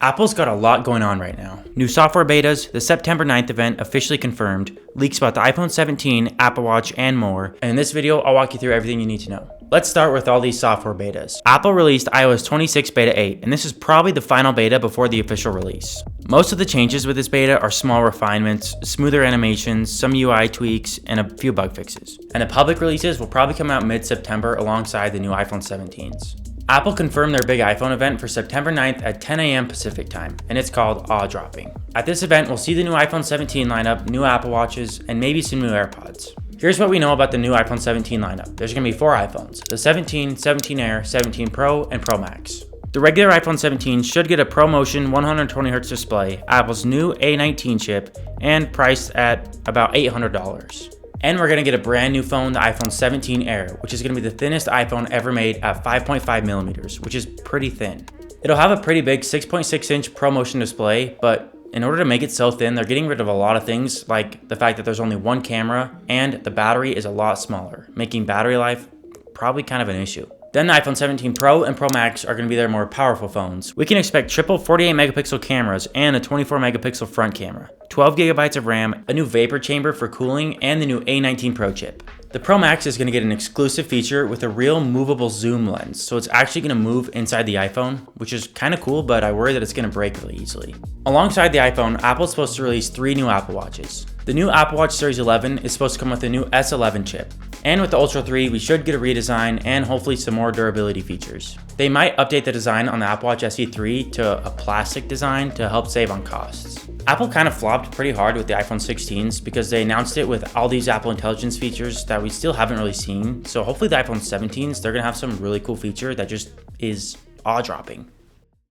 Apple's got a lot going on right now. New software betas, the September 9th event officially confirmed, leaks about the iPhone 17, Apple Watch, and more. And in this video, I'll walk you through everything you need to know. Let's start with all these software betas. Apple released iOS 26 Beta 8, and this is probably the final beta before the official release. Most of the changes with this beta are small refinements, smoother animations, some UI tweaks, and a few bug fixes. And the public releases will probably come out mid-September alongside the new iPhone 17s. Apple confirmed their big iPhone event for September 9th at 10 a.m. Pacific time, and it's called Awe Dropping. At this event, we'll see the new iPhone 17 lineup, new Apple Watches, and maybe some new AirPods. Here's what we know about the new iPhone 17 lineup. There's going to be 4 iPhones, the 17, 17 Air, 17 Pro, and Pro Max. The regular iPhone 17 should get a ProMotion 120Hz display, Apple's new A19 chip, and priced at about $800. And we're going to get a brand new phone, the iPhone 17 Air, which is going to be the thinnest iPhone ever made at 5.5 millimeters, which is pretty thin. It'll have a pretty big 6.6-inch ProMotion display, but in order to make it so thin, they're getting rid of a lot of things, like the fact that there's only one camera and the battery is a lot smaller, making battery life probably kind of an issue. Then the iPhone 17 Pro and Pro Max are going to be their more powerful phones. We can expect triple 48 megapixel cameras and a 24 megapixel front camera, 12 gigabytes of RAM, a new vapor chamber for cooling, and the new A19 Pro chip. The Pro Max is going to get an exclusive feature with a real movable zoom lens, so it's actually going to move inside the iPhone, which is kind of cool, but I worry that it's going to break really easily. Alongside the iPhone, Apple's supposed to release 3 new Apple Watches. The new Apple Watch Series 11 is supposed to come with a new S11 chip. And with the Ultra 3, we should get a redesign and hopefully some more durability features. They might update the design on the Apple Watch SE 3 to a plastic design to help save on costs. Apple kind of flopped pretty hard with the iPhone 16s because they announced it with all these Apple Intelligence features that we still haven't really seen. So hopefully the iPhone 17s, they're gonna have some really cool feature that just is awe-dropping.